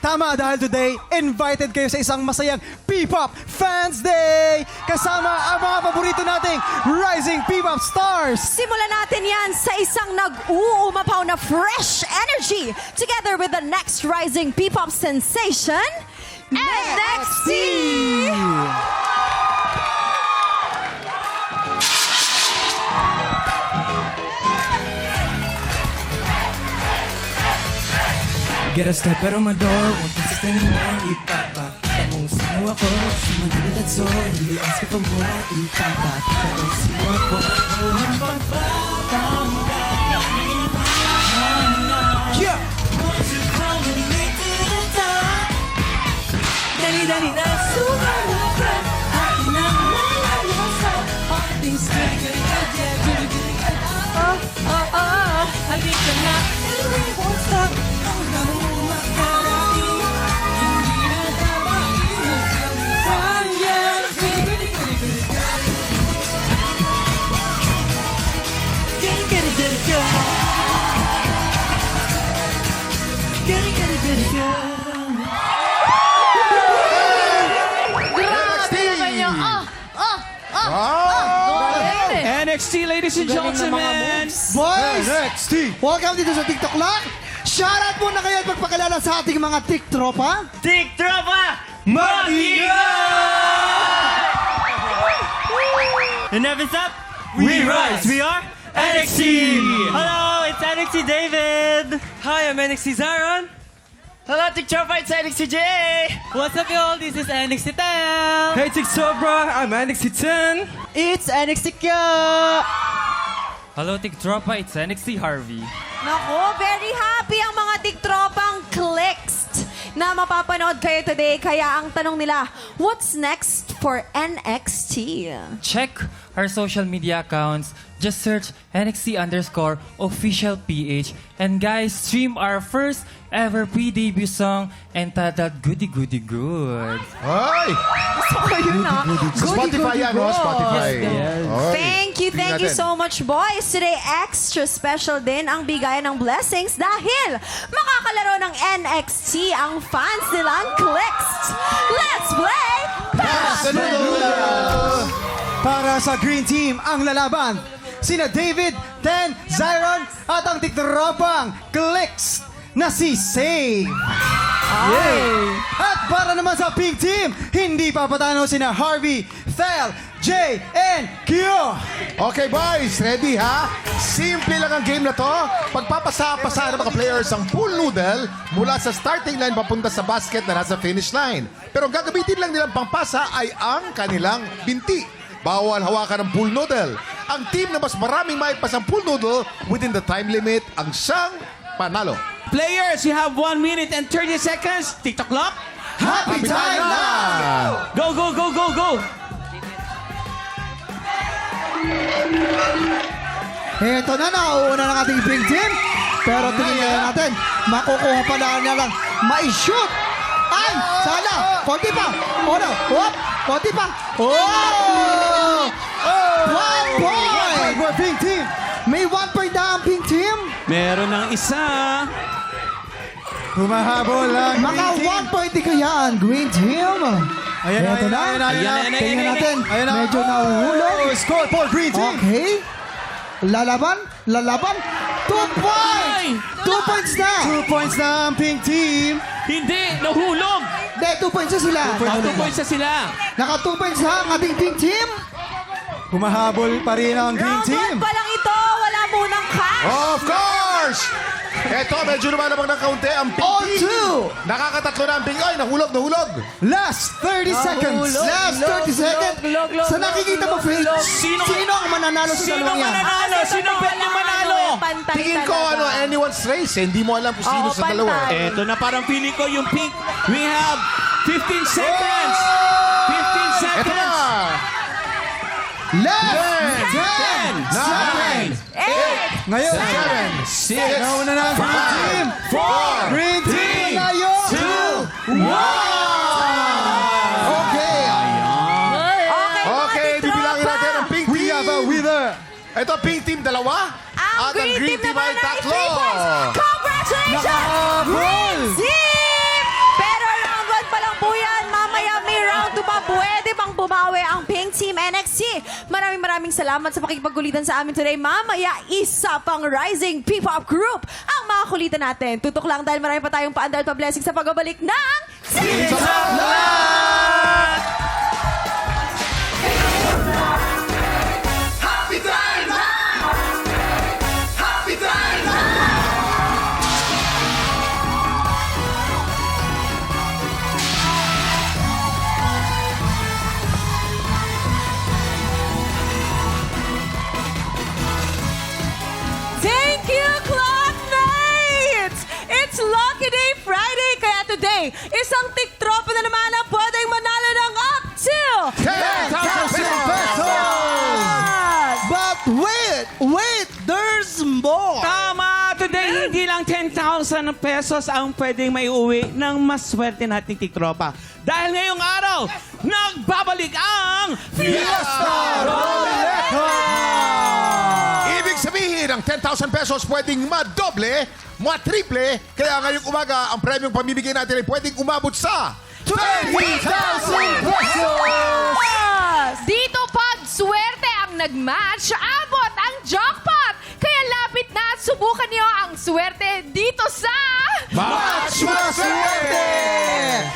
Tama, dahil today, invited kayo sa isang masayang P-Pop Fans Day! Kasama ang mga paborito nating rising P-Pop stars! Simulan natin yan sa isang nag-uumapaw na fresh energy together with the next rising P-Pop sensation, NXT! Get a step out of my door, won't consistent more, ipapakita mong sino ako. Sumunod at so, hindi ask for more, ipapakita mong sino ako. Yeah! Dali-dali na sumalukan, akin ang malayasan. All things good, halika na, and we won't stop. NXT, ladies and gentlemen! Boys! NXT! Welcome dito sa TikTok lang. Shoutout muna kayo at magpakilala sa ating mga TikTropa. TikTropa! Mag-iga! And next up, we rise! We are NXT! Hello, it's NXT David! Hi, I'm NXT Zaron! Hello, TikTropa, it's NXT Jay! What's up, y'all? This is NXT Tel! Hey, TikTropa, I'm NXT 10! It's NXT Kyo! Hello, TikTropa, it's NXT Harvey! Nako, very happy ang mga tiktropang clicks na mapapanood kayo today. Kaya ang tanong nila, what's next for NXT? Check our social media accounts. Just search NXT_official_PH. And guys, stream our first ever pre-debut song entitled Goody Goody Good. Ay! Gusto ko yun na. Spotify yan, no? Spotify. Oy. Thank you Tingnan so much, boys. Today, extra special din ang bigayan ng blessings dahil makakalaro ng NXT ang fans nilang clicks. Let's play Pass the Noodle! Para sa Green Team, ang lalaban, sina David, Ten, Zyron, at ang tiktropang Clicks na si Save. Yay! At para naman sa Pink Team, hindi papatalo sina Harvey, Thel, J, and Q. Okay, boys. Ready, ha? Simple lang ang game na to. Pagpapasa-pasa ng mga players ang pool noodle mula sa starting line papunta sa basket na nasa finish line. Pero ang gagamitin lang nilang pangpasa ay ang kanilang binti. Bawal hawakan ng pool noodle. Ang team na mas maraming maipasang pool noodle within the time limit ang siyang panalo. Players, you have 1 minute and 30 seconds. TikTok clock. Happy time na! Go, go, go, go, go! Ito na, nauuna ng ating Pink Team. Pero tingnan natin, makukuha pa na lang ma-shoot. Ay! Sana! Konti pa! Oh no! Whoop! Konti pa! Oh! 1 point! For Pink Team. May 1 point na ang Pink Team. Meron ng isa. Humahabol ang Maka Green Team. 1 point din kaya ang Green Team. Ayan na, Ito na. ayan na. Tingnan natin. Ayan na. Medyo nahuhulog. Oh, score for Green Team. Okay. Lalaban. 2 points! 2 points na! 2 points na ang Pink Team. Hindi, nahulog. Hindi, 2 points na sila. 2 points na sila. Naka 2 points na ang ating Pink Team. Humahabol pa rin ang Green Round 1 Team. pa lang ito. Wala munang cash. Of course! Eto, medyo lumalabang ng kaunti ang pink All team. 2. Nakakatatlo na ang pink. Ay, nahulog. Last 30 seconds. Last 30 seconds. Sa nakikita mo, Faith, Sino- sino ang mananalo sa Sino dalawang yan? mananalo? Sino pwede manalo? Pantay Tingin ko, talaga. anyone's race. Hindi mo alam kung sino Oo, sa dalawa. pantay. Eto na parang feeling ko yung pink. We have 15 seconds. 15 Eto seconds. na! Left. 10, 9, 8, Ngayon, 7, 6, nauna na ang Green Team. 4, Green Team. Layo. 2, 1. Okay. Okay, bibilangin natin ang pink team. We have a winner. Ito, pink team, dalawa. Ang At green team ay naman ay tatlo. 3 points. Congratulations, Nakahabol. Green Team! pwede pang bumawi ang Pink Team NXT. Maraming salamat sa pakikipagkulitan sa amin today. Mamaya, isa pang rising P-pop group ang mga kulitan natin. Tutok lang dahil marami pa tayong paandar at pa-blessing sa pagbabalik ng Team Thank you, Clockmates! It's Lucky Day Friday, kaya today, isang tiktropa na naman ang pwedeng manalo ng up to 10,000 pesos! But wait, there's more! Tama! Today, hindi lang 10,000 pesos ang pwedeng may uwi ng maswerte nating tiktropa. Dahil ngayong araw, nagbabalik ang Fiesta Roleta! Ibig sabihin, ang 10,000 pesos pwedeng madoble, matriple, kaya ngayong umaga, ang premyong pamibigay natin ay pwedeng umabot sa 20,000 pesos! Dito pag swerte ang nag-match, abot ang jackpot! Kaya lapit na at subukan niyo ang swerte dito sa... Match Maswerte!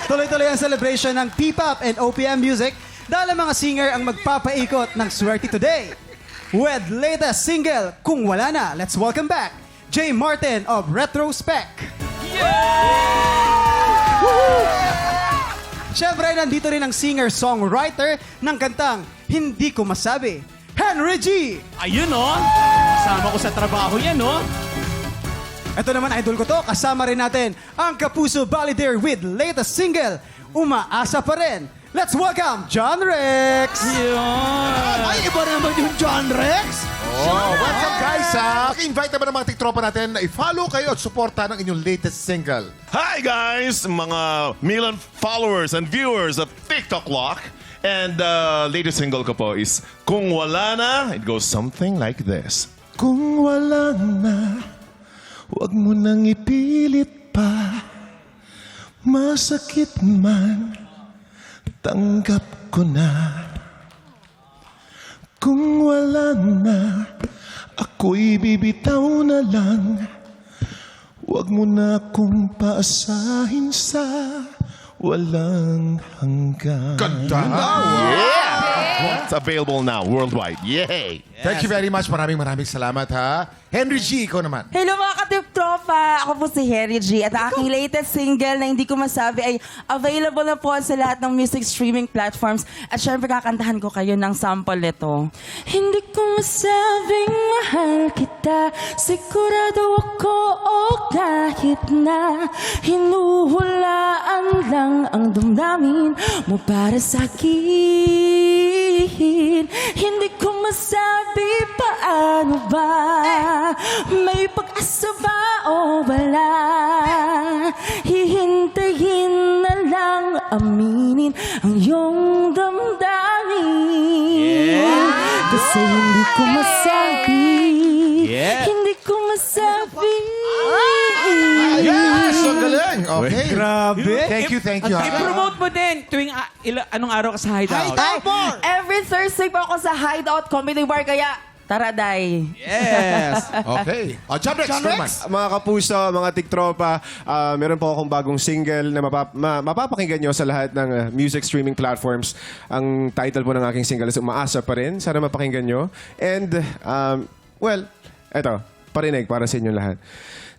Tuloy-tuloy ang celebration ng P-pop and OPM music dahil ang mga singer ang magpapaikot ng swerte today. With latest single, Kung Wala Na, let's welcome back Jay Martin of Retrospec. Siyempre, nandito rin ang singer-songwriter ng kantang Hindi Ko Masabi, Henry G. Ayun, oh! Kasama ko sa trabaho yan, oh! Ito naman, idol ko to. Kasama rin natin ang Kapuso Balladeer with latest single, Umaasa Pa Rin. Let's welcome John Rex. Ay, iba naman yung John Rex! Oh, welcome guys! Paki-invite naman ang mga tiktropa natin na i-follow kayo at suporta ng inyong latest single. Hi guys, mga million followers and viewers of TikTok Lock. And latest single ko po is Kung Wala Na. It goes something like this. Kung wala na, huwag mo nang ipilit pa. Masakit man, tanggap ko na. Kung wala na, ako'y bibitaw na lang. Huwag mo na akong paasahin sa walang hanggan. Ganda! Yeah! It's available now worldwide. Yay! Thank you very much. Maraming salamat ha. Henry G, ikaw naman. Hello mga katip-tropa! Ako po si Harry G. At ang aking latest single na Hindi Ko Masabi ay available na po sa lahat ng music streaming platforms. At syempre kakantahan ko kayo ng sample nito. Hindi ko masabing mahal kita, sigurado ako o kahit na hinuhulaan lang ang damdamin mo para sa akin. Hindi ko masabi paano ba, may pag-asa ba o wala? Hihintayin na lang aminin ang iyong damdamin. Kasi hindi ko masabi, hindi ko masabi. Yes! Ang galing! Okay. Grabe. Thank you ha. I-promote mo din tuwing anong araw ka sa Hideout. Every Thursday po ako sa Hideout Comedy Bar, kaya tara, day. Yes! Okay. John Rex, ikaw naman. Mga kapuso, mga tiktropa, meron po akong bagong single na mapapakinggan nyo sa lahat ng music streaming platforms. Ang title po ng aking single is Umaasa Pa Rin. Sana mapakinggan nyo. And, well, eto, parinig para sa inyo lahat.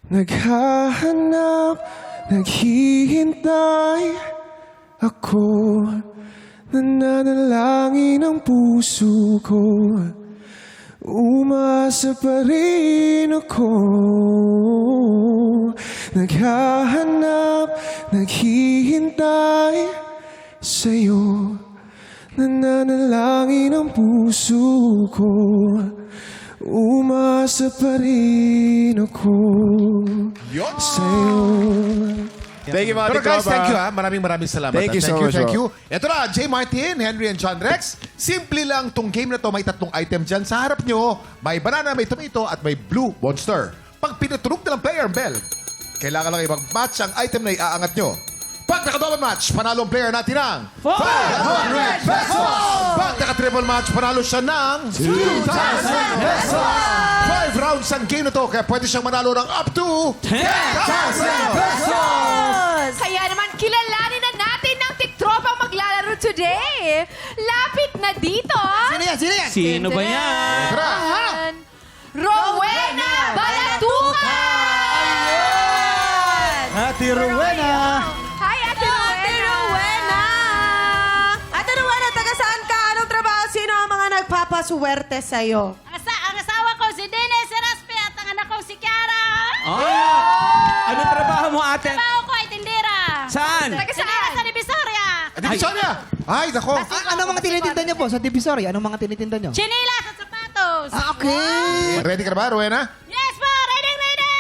Naghahanap, naghihintay ako, nananalangin ang puso ko. Umaasa pa rin ako. Naghahanap, naghihintay sa'yo. Nananalangin ang puso ko. Umaasa pa rin ako sa'yo. Thank you, mga Pero guys, tiktropa. thank you ha. Maraming salamat. Thank you so much, Thank bro. you. Ito na, Jay Martin, Henry and John Rex. Simple lang tong game na to. May 3 item dyan sa harap nyo. May banana, may tomato, at may blue monster. Pag pinatunog na ng player ang bell, kailangan lang i-match ang item na iaangat nyo. Pag naka-double match, panalo ang player natin ng 500 pesos! Pag naka-triple match, panalo siya ng 2,000 pesos! 5 rounds ang game na to, kaya pwede siyang manalo ng up to 10,000 pesos! Kaya naman, kilalanin na natin ng TikTropa maglalaro today. Lapit na dito. Sino yan? Sino yan? Sino ba yan? Tara! Rowena Balatuka! Ate Rowena! Hi, Ate Rowena! Ate Rowena, taga saan ka? Anong trabaho? Sino ang mga nagpapaswerte sa'yo? Ang asawa ko si Dennis Raspi at ang anak ko si Kiara. Anong trabaho mo, ate? Trabaho ko ay tindera. Saan? Taga saan? Sa Divisoria. Divisoria! Ay, nako! Anong mga tinitinda niyo po sa Divisoria? Anong mga tinitinda niyo? Chinilas at sapatos. Okay. Ready ka na ba, Rowena? Yes po! Ready, ready!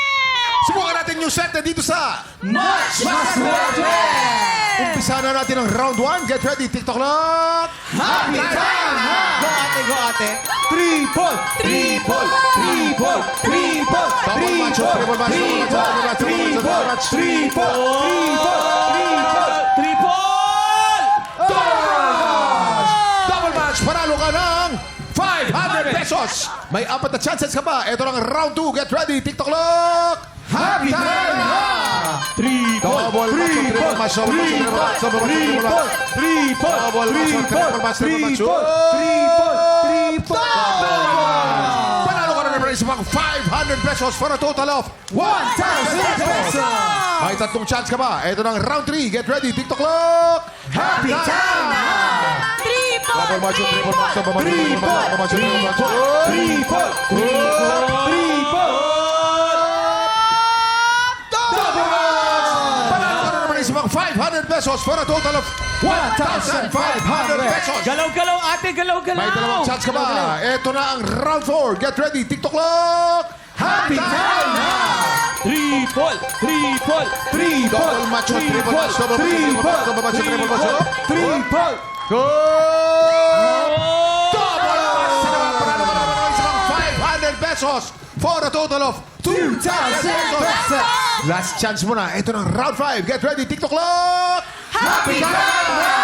Subukan natin yung set na dito sa Mas Maswerte! Umpisa na natin ang round 1. Get ready, TikTok clock! Happy time na! Go ate! Triple! Triple! Triple! Triple! Double match, triple match, double match, triple match, triple Double match! Panalo ka ng 500 pesos! May 4 na chances ka pa. Ito lang round 2. Get ready, TikTok clock! Happy time na! Double match, double match, double match, double match, double match, triple match, triple match, Panalo ka na naman isang 500 pesos for a total of 1,000 pesos! May 3 chance ka pa. Ito ng round 3. Get ready, TikTok clock! Happy time na! Double match, triple match, double match, double match, triple match, Panalo ka na naman isang 500 pesos for a total of 1,500 pesos! Galaw-galaw, ate. Galaw-galaw. May 2 chance ka ba? Ito na ang round 4. Get ready, TikTok clock! Happy time na! Triple. Double match, triple match, double match, triple match, Go! Double match! Panalo ka naman ng isang 500 pesos for a total of 2,000 pesos! Last chance mo na. Ito na round 5. Get ready, TikTok clock! Happy time na!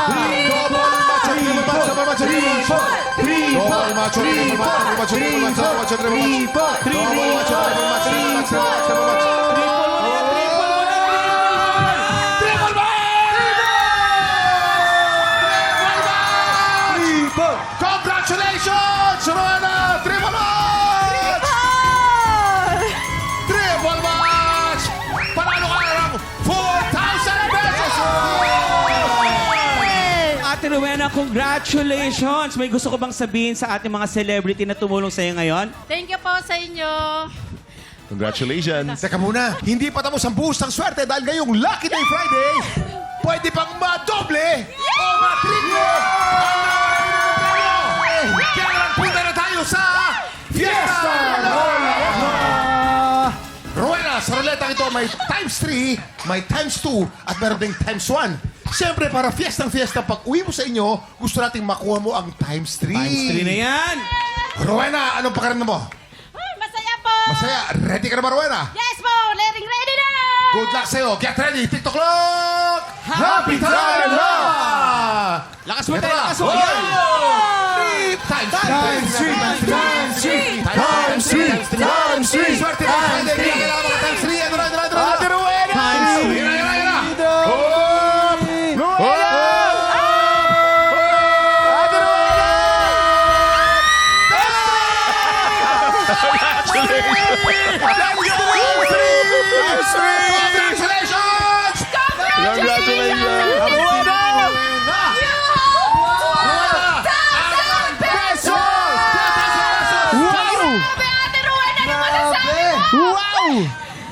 Double match, triple match, double match, triple match, double match, triple match, triple match, double match, triple match, double match, triple match, triple match, triple match. Congratulations! Rowena! Triple match! Triple match! Panalo ka ng 4,000 pesos! Ate Rowena, congratulations! May gusto ko bang sabihin sa ating mga celebrity na tumulong sa'yo ngayon? Thank you po sa inyo. Congratulations. Teka muna, hindi pa tapos ang buhos ng swerte dahil ngayong Lucky Day Friday, pwede pang madoble o matriple ang nakakarinig ng premyo! Kaya naman punta na tayo sa Fiesta Rowena, sa ruletang ito may times 3, may times 2, at meron ding times 1. Siyempre, para fiesta pag uwi mo sa inyo, gusto nating makuha mo ang times 3. Times 3 na yan! Rowena, anong pakiramdam mo? Masaya po. Masaya. Ready ka na ba, Rowena? Yes po. Ready na. Good luck sa'yo. Get ready. TikTok clock! Happy time na! Lakas mo Ito tayo, na. lakas mo! Times 3! Swerte na! Kailangan mga times 3! Ito na! Ate Rowena! Times 3!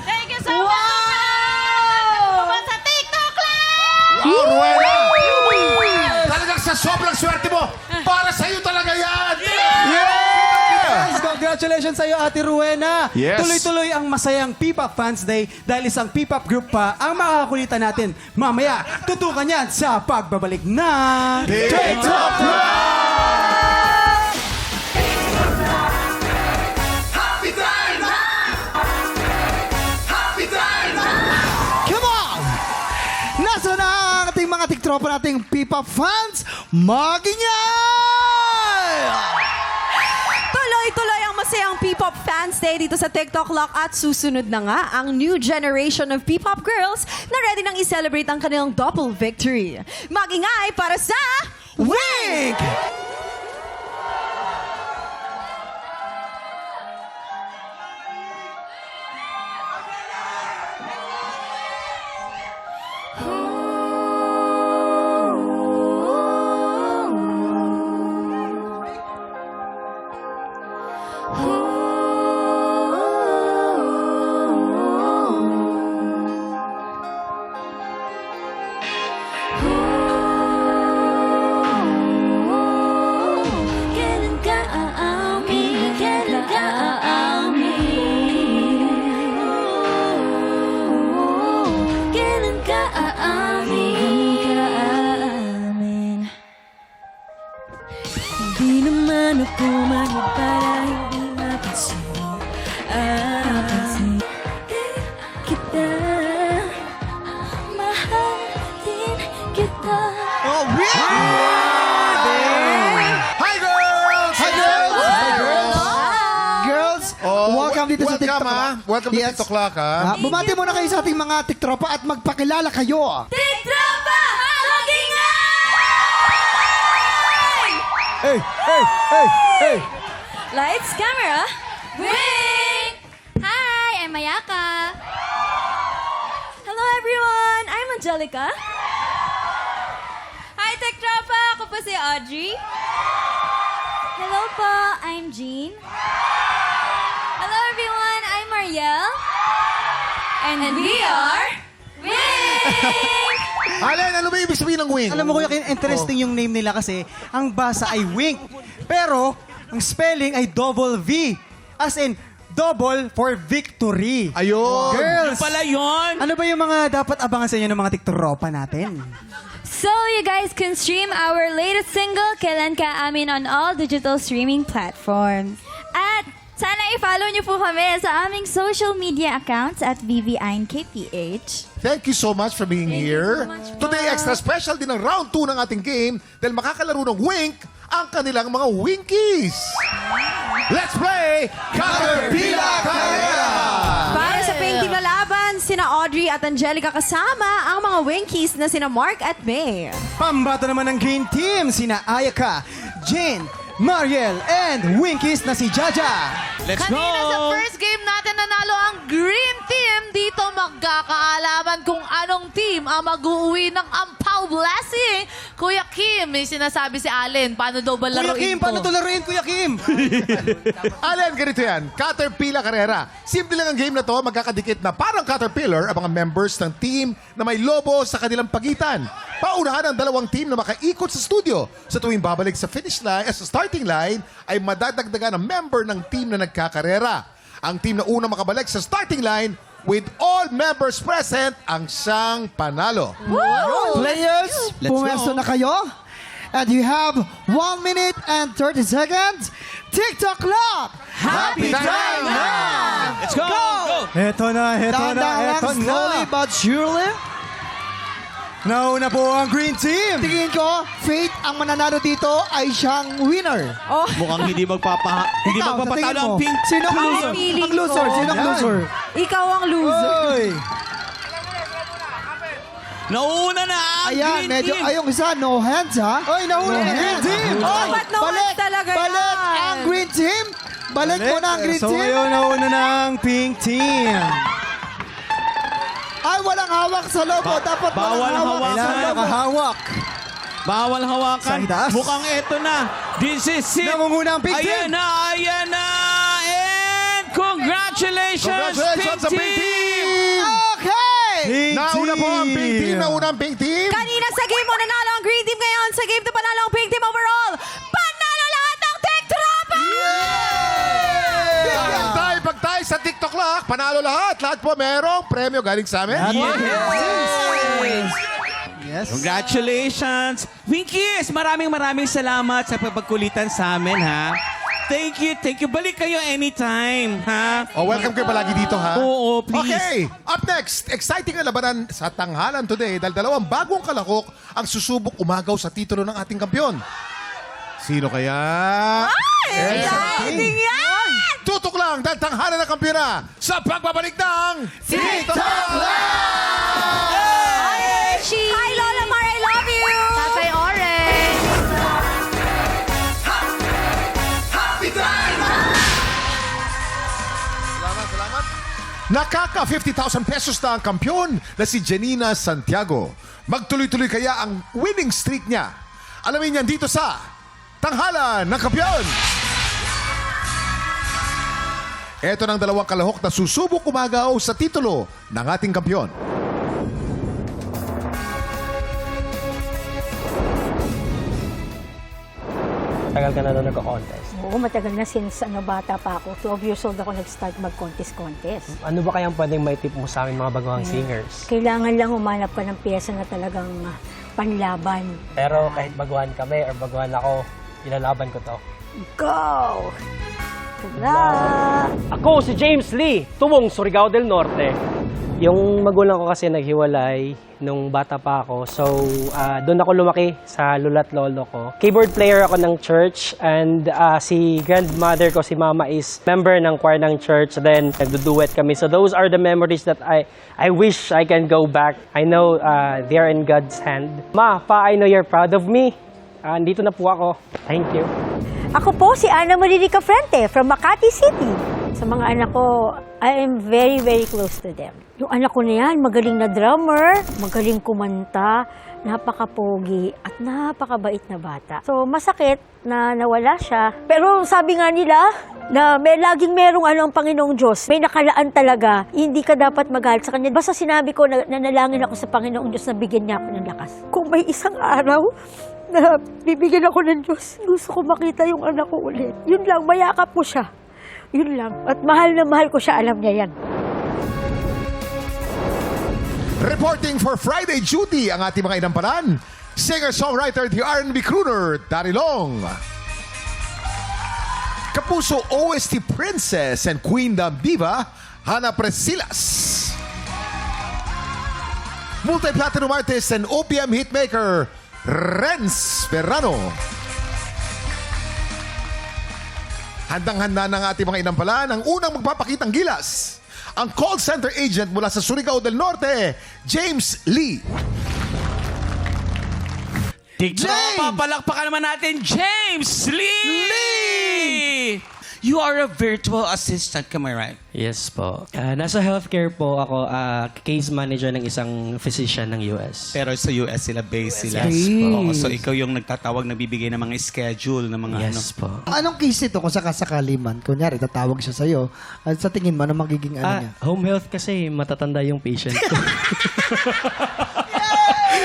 Thank you so much. Sa TikTok lang. Wow, Rowena! Talagang sa sobrang swerte mo, para sa'yo talaga yan! Guys, congratulations sa iyo, Ate Rowena. Yes. Tuloy-tuloy ang masayang P-Pop Fans Day dahil isang P-Pop group pa ang makakakulitan natin. Mamaya, tutukan yan sa pagbabalik ng TikTok tiktropa nating P-pop fans, magingay! Tuloy-tuloy ang masayang P-pop fans day dito sa TikTok Lock at susunod na nga ang new generation of P-pop girls na ready nang i-celebrate ang kanilang double victory. Magingay para sa Wink! Kailan ka aamin? Kailan ka aamin? Kailan ka aamin? Hindi naman ako manhid para hindi mapansin. Kita, mahal din kita. Oh, Wink! Hi, girls! Hi, girls! Hi, girls! Girls, welcome dito sa TikTok. Welcome to TikTok Lock, Bumati muna kayo sa ating mga tiktropa at magpakilala kayo. Tiktropa! Hey, hey, hey, hey! Lights, camera, wing! Hi, I'm Mayaka. Hello everyone! I'm Angelica. Hi, Tiktropa! Ako po si Audrey. Hello po, I'm Jean. Hello everyone, I'm Marielle. And we are Wing! Allen, ano ba ibig sabihin ng wing? Alam mo kuya, interesting yung name nila kasi ang basa ay Wink. Pero ang spelling ay double V. As in, double for victory. Ayun. Girls, Pala yun! ano ba yung mga dapat abangan sa inyo ng mga tiktropa natin? So, you guys can stream our latest single, Kailan Ka Amin, on all digital streaming platforms. At sana i-follow niyo po kami sa aming social media accounts at VVINKPH. Thank you so much for being here. Today, extra special din ang round 2 ng ating game dahil makakalaro ng Wink ang kanilang mga Winkies. Let's play Caterpillar Carrera! Para sa pink team na laban, sina Audrey at Angelica kasama ang mga Winkies na sina Mark at May. Pambato naman ng green team, sina Ayaka, Jane, Mariel, and Winkies na si Jaja. Let's Kanina go! sa first game natin nanalo ang Green Team. Dito magkakaalaman kung anong team ang mag-uwi ng Ampaw Blessing. Kuya Kim, may sinasabi si Allen. Paano daw ba Kuya laruin Kim, to? paano ito laruin, Kuya Kim? Allen, ganito yan. Caterpillar Carrera. Simple lang ang game na to. Magkakadikit na parang caterpillar ang mga members ng team na may lobo sa kanilang pagitan. Paunahan ang dalawang team na makaikot sa studio. Sa tuwing babalik sa finish line, sa starting line, ay madadagdagan ang member ng team na nagkakarera. Ang team na unang makabalik sa starting line with all members present ang siyang panalo. Players, pumesto na kayo. And you have 1 minute and 30 seconds. TikTok Lock! Happy time now! Let's go! Go! Eto na, Dahan-dahan lang, slowly but surely. Nauna po ang green team. Tingin ko, Faith ang mananalo dito ay siyang winner. Mukhang hindi Ikaw, magpapatalo sa tingin ang mo, pink. Sino ang loser? Feeling Ang loser, ko. sino ang Yan. loser? Ikaw ang loser. Oy! Nauna na ang Ayan, green medyo, team. ayong isa, no hands ha? Oy, nauna ang green team. Oy, Ba't no hands talaga balik yan? ang green team. Balik mo na ang green So team. ngayon, nauna na ang pink team. Ay, walang hawak sa lobo. Dapat bawal walang hawak hawakan. sa Kailangan lobo. nakahawak. Bawal hawakan. Sa itaas. Mukhang eto na. This is it. Nangunguna ang pink Ayan team. na, ayan na. And congratulations, Congratulations sa pink team! Okay! Pink Nauna po ang pink team. Nauna ang pink team. Kanina sa game mo, nanalo ang green team. Ngayon, sa game 2, panalo ang pink team overall. Panalo lahat ng TikTropa! Pag tayo sa TikTok Lock, panalo lahat. Lahat po merong premyo galing sa amin. Yes. Congratulations. Winkies, maraming salamat sa pagkulitan sa amin, ha? Thank you. Balik kayo anytime, ha? Oh, welcome kayo palagi dito, ha? Oo, please. Okay, up next, exciting na labanan sa tanghalan today dahil dalawang bagong kalahok ang susubok umagaw sa titulo ng ating kampiyon. Sino kaya? Exciting yan! Tutok lang dahil tanghalan ng kampiyon na sa pagbabalik ng TikTok Live! Hi, Lola Mar, I love you! Tatay Orange. Salamat. Nakaka 50,000 pesos na ang kampiyon na si Janina Santiago. Magtuloy-tuloy kaya ang winning streak niya? Alamin niyan dito sa Tanghalan ng Kampiyon. Ito ng dalawang kalahok na susubok umagaw sa titulo ng ating kampiyon. Tagal ka na doon nagko-contest. Oo, matagal na since bata pa ako. 12 years old ako nag-start mag-contest. Ano ba kayang pwedeng may tip mo sa amin mga baguhang singers? Kailangan lang humanap ka ng piyesa na talagang panlaban. Pero kahit baguhan kami or baguhan ako, ilalaban ko to. Go! Good luck! Ako si James Lee, tumong Surigao del Norte. Yung magulang ko kasi naghiwalay nung bata pa ako. So, doon ako lumaki sa lula't lolo ko. Keyboard player ako ng church and si grandmother ko, si mama, is member ng choir ng church. Then, nagduduet kami. So, those are the memories that I wish I can go back. I know they are in God's hand. Ma, Pa, I know you're proud of me. Andito na po ako. Thank you. Ako po si Ana Maririca Frente from Makati City. Sa mga anak ko, I am very, very close to them. Yung anak ko na yan, magaling na drummer, magaling kumanta, napaka-pogi at napakabait na bata. So, masakit na nawala siya. Pero sabi nga nila na laging merong ang Panginoong Diyos. May nakalaan talaga. Hindi ka dapat magalit sa Kanya. Basta sinabi ko na nanalangin ako sa Panginoong Diyos na bigyan niya ako ng lakas. Kung may isang araw na bibigyan ako ng Diyos, gusto ko makita yung anak ko ulit. Yun lang, mayakap ko siya. Yun lang. At mahal na mahal ko siya, alam niya yan. Reporting for Friday Duty ang ating mga inamparan, singer-songwriter, the R&B crooner, Daddy Long. Kapuso OST Princess and Queen Diva, Hana Presilas. Multi-platinum artist and OPM hitmaker, Renz Perrano. Handang-handa ng ating mga inampalan ang unang magpapakitang gilas. Ang call center agent mula sa Surigao del Norte, James Lee. Papalakpakan naman natin, James Lee! You are a virtual assistant, am I right? Yes po. Nasa healthcare po ako, case manager ng isang physician ng US. Pero sa US sila, base sila. Yes po. Oo, so ikaw yung nagtatawag, nagbibigay ng mga schedule, ng mga Yes po. Anong case ito kung sakasakali man? Kunyari, tatawag siya sa'yo. At sa tingin mo, ano magiging niya? Home health kasi matatanda yung patient ko.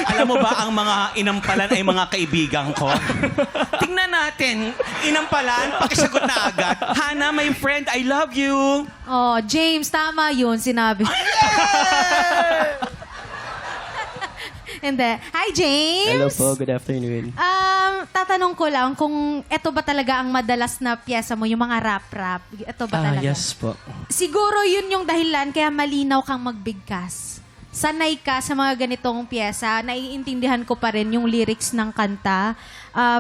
Alam mo ba, ang mga inampalan ay mga kaibigan ko? Tingnan natin, inampalan, pakisagot na agad. Hana, my friend, I love you. Oh, James, tama yun, sinabi. Hindi. Hi, James! Hello po, good afternoon. Tatanong ko lang kung ito ba talaga ang madalas na pyesa mo, yung mga rap-rap. Ito ba talaga? Yes po. Siguro yun yung dahilan kaya malinaw kang magbigkas. Sanay ka sa mga ganitong pyesa, naiintindihan ko pa rin yung lyrics ng kanta.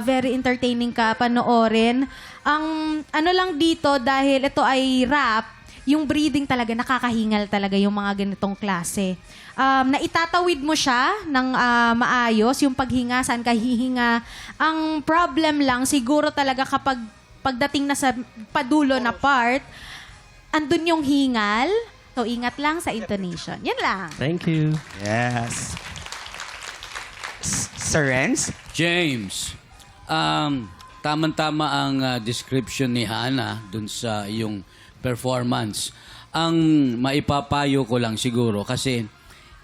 Very entertaining ka panoorin. Ang ano lang dito, dahil ito ay rap, yung breathing talaga, nakakahingal talaga yung mga ganitong klase. Naitatawid mo siya ng maayos, yung paghinga, saan ka hihinga. Ang problem lang, siguro talaga kapag pagdating na sa padulo na part, andun yung hingal. So, ingat lang sa intonation. Yan lang. Thank you. Yes. Sir Renz? James, tama-tama ang description ni Hana dun sa iyong performance. Ang maipapayo ko lang siguro kasi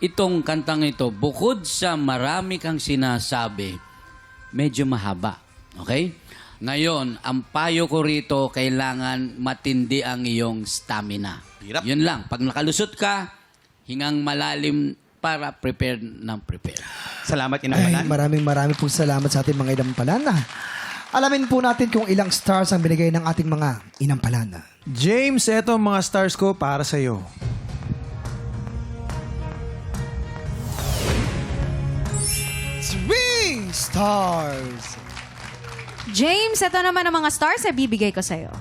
itong kantang ito, bukod sa marami kang sinasabi, medyo mahaba. Okay? Ngayon, ang payo ko rito, kailangan matindi ang iyong stamina. Hirap. Yun lang. Pag nakalusot ka, hingang malalim para prepare ng prepare. Salamat, Ay, maraming pong salamat sa ating mga inampalan. Alamin po natin kung ilang stars ang binigay ng ating mga inampalan. James, eto ang mga stars ko para sa iyo. 3 stars. James, ito naman ang mga stars na bibigay ko sa'yo.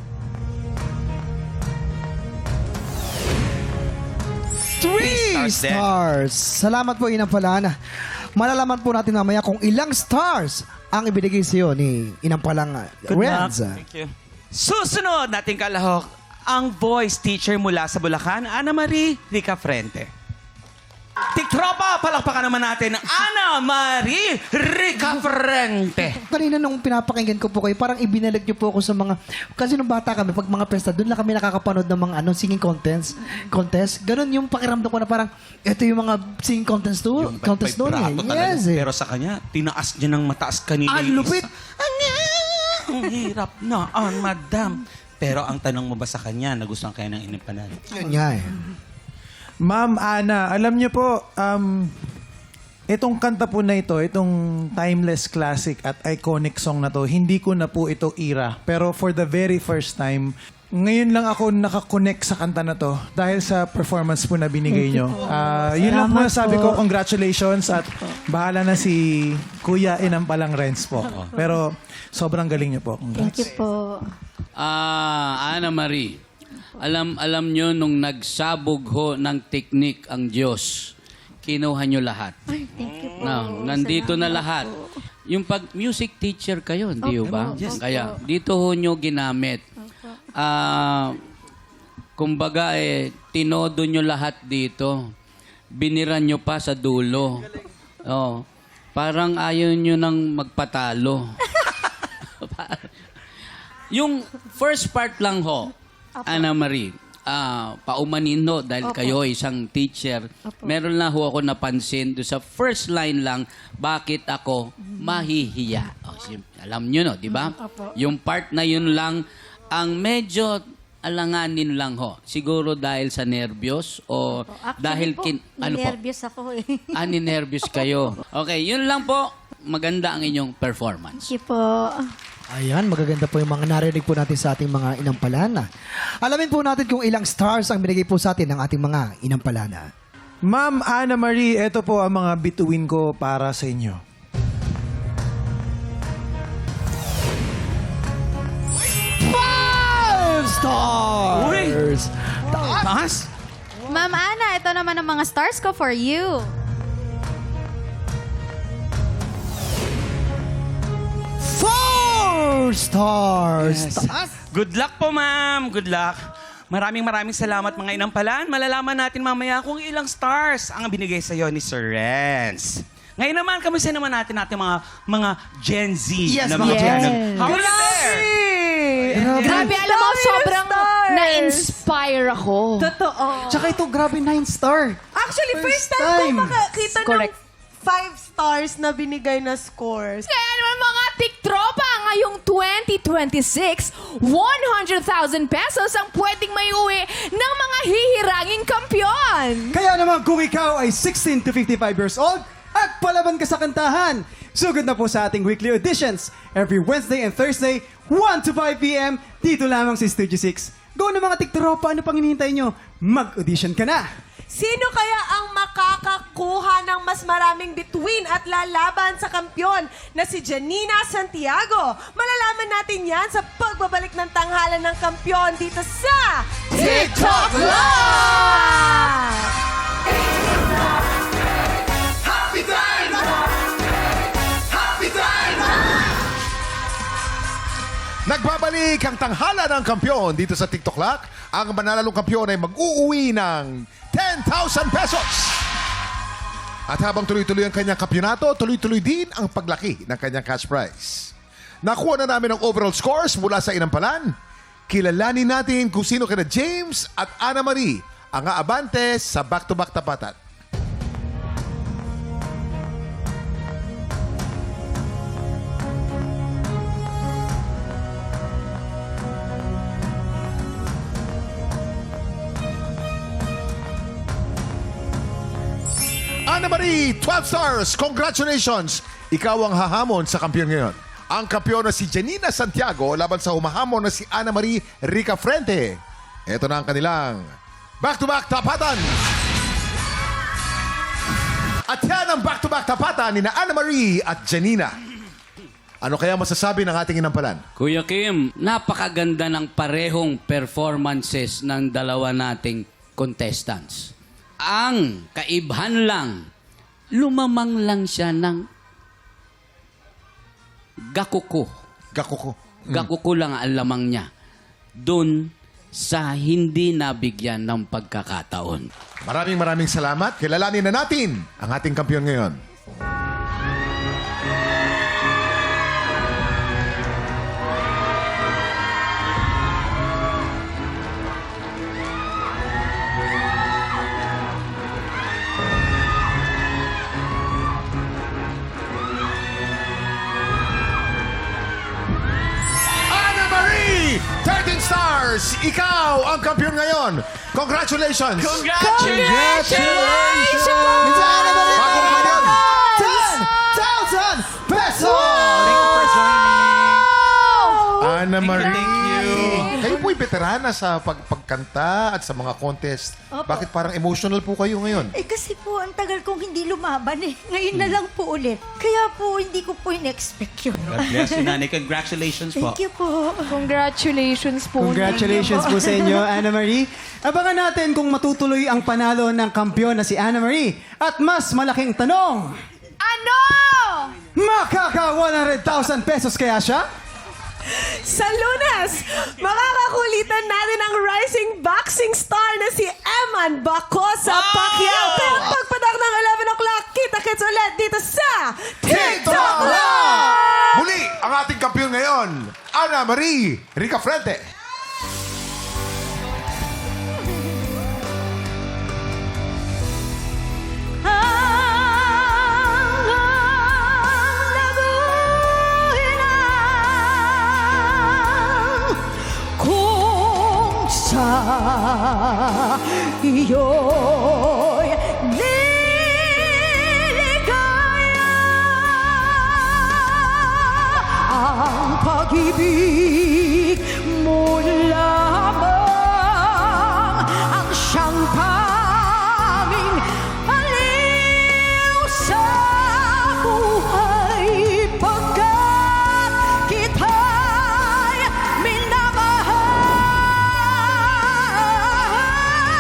3 stars. Salamat po, inampalan. Malalaman po natin mamaya kung ilang stars ang ibinigay sa iyo ni inampalang Renz. Thank you. Susunod nating kalahok, ang voice teacher mula sa Bulacan, Ana Marie Rica Frente. Tiktropa, palakpakan naman natin Ana Marie Rica Frente. Kanina nung pinapakinggan ko po kayo, parang ibinalik niyo po ako sa mga... Kasi nung bata kami, pag mga pesta, doon lang kami nakakapanood ng mga singing contest. Ganon yung pakiramdam ko na parang, ito yung mga singing contest doon. Contest doon eh. Yes eh. Pero sa kanya, tinaas niya ng mataas kanina. Ang lupit! Ang hirap na, madam. Pero ang tanong mo ba sa kanya, nagustuhan kaya ng inipanan? Yun nga eh. Ma'am Ana, alam niyo po, itong kanta po na ito, itong timeless classic at iconic song na to, hindi ko na po ito ira. Pero for the very first time, ngayon lang ako nakakonect sa kanta na to dahil sa performance po na binigay nyo. Yun lang po sabi ko, congratulations at bahala na si Kuya Inampalang Renz po. Pero sobrang galing nyo po. Congrats. Thank you po. Ana Marie, alam nyo nung nagsabog ho ng teknik ang Diyos, kinuha nyo lahat. Ay, thank you po. Nandito na lahat. Yung pag music teacher kayo, hindi ba? Yes, Kaya dito ho nyo ginamit. Kumbaga tinodo nyo lahat dito. Biniran nyo pa sa dulo. Oh, parang ayaw nyo nang magpatalo. Yung first part lang ho, Ana Marie, paumanin ho dahil kayo isang teacher. Meron na ho ako napansin doon sa first line lang, bakit ako mahihiya. Alam nyo no, di ba? Yung part na yun lang, ang medyo alanganin lang ho. Siguro dahil sa nervyos o dahil... Nervyos ako eh. Ninervyos kayo. Okay, yun lang po. Maganda ang inyong performance. Thank you po. Ayan, magaganda po yung mga narinig po natin sa ating mga inampalana. Alamin po natin kung ilang stars ang binigay po sa atin ng ating mga inampalana. Ma'am Ana Marie, ito po ang mga bituin ko para sa inyo. 5 stars! Taas? Ma'am Ana, ito naman ang mga stars ko for you. 4 stars! Yes. Good luck po, ma'am. Good luck. Maraming salamat mga inampalan. Malalaman natin mamaya kung ilang stars ang binigay sa'yo ni Sir Renz. Ngayon naman, kamusta naman natin mga Gen Z na mga channel. How are you there? Grabe, alam mo, sobrang na-inspire ako. Totoo. Tsaka ito, grabe 9 star. Actually, first time ko makakita ng 5 stars na binigay na scores. Kaya naman mga tiktropa, ngayong 2026, 100,000 pesos ang pwedeng may uwi ng mga hihiranging kampiyon. Kaya naman kung ikaw ay 16 to 55 years old at palaban ka sa kantahan, sugod na po sa ating weekly auditions every Wednesday and Thursday, 1 to 5 p.m. dito lamang sa Studio 6. Go na mga tiktropa, ano pang hinihintay nyo? Mag-audition ka na! Sino kaya ang makakakuha ng mas maraming bituin at lalaban sa kampyon na si Janina Santiago? Malalaman natin yan sa pagbabalik ng tanghalan ng kampyon dito sa TikTok Live! Happy time! Happy time! Nagbabalik ang tanghala ng kampyon dito sa TikTok Lock. Ang manalalong kampyon ay mag-uuwi ng 10,000 pesos. At habang tuloy-tuloy ang kanyang kampyonato, tuloy-tuloy din ang paglaki ng kanyang cash prize. Nakuha na namin ang overall scores mula sa inampalan. Kilalanin natin kung sino kina James at Ana Marie ang aabante sa back-to-back tapatan. Ana Marie, 12 stars. Congratulations. Ikaw ang hahamon sa kampiyon ngayon. ang kampiyon na si Janina Santiago laban sa humahamon na si Ana Marie Rica Frente. Ito na ang kanilang back-to-back tapatan. At yan ang back-to-back tapatan ni na Ana Marie at Janina. Ano kaya masasabi ng ating inampalan? Kuya Kim, napakaganda ng parehong performances ng dalawa nating contestants. Ang kaibahan lang, lumamang lang siya ng gakuko. Gakuko lang ang lamang niya. Doon sa hindi nabigyan ng pagkakataon. Maraming salamat. Kilalanin na natin ang ating kampiyon ngayon. Ana Marie, 13 stars! Ikaw ang kampiyon ngayon. Congratulations! Congratulations! Minsan, Ana Marie! Bagong kampiyon! 10,000 pesos! Thank you for joining. Ana Marie. Thank you. Kayo po'y veterana sa pagkanta at sa mga contest. Opo. Bakit parang emotional po kayo ngayon? Kasi po, ang tagal kong hindi lumaban eh. Ngayon na lang po ulit. Kaya po, hindi ko po in-expect yun. God bless you, Nanay. Congratulations po. Thank you po. Congratulations po. Congratulations po sa inyo, Ana Marie. Abangan natin kung matutuloy ang panalo ng kampiyon na si Ana Marie. At mas malaking tanong, Ano? makaka 100,000 pesos kaya siya? Sa Lunes, makakakulitan natin ang rising boxing star na si Eman Bacosa Pacquiao. Pero pagpatak ng 11 o'clock, kita-kits ulit dito sa TikTok Live! Muli, ang ating kampiyon ngayon, Ana Marie Rica Frente. Kung sa iyo'y niligaya ang pag-ibig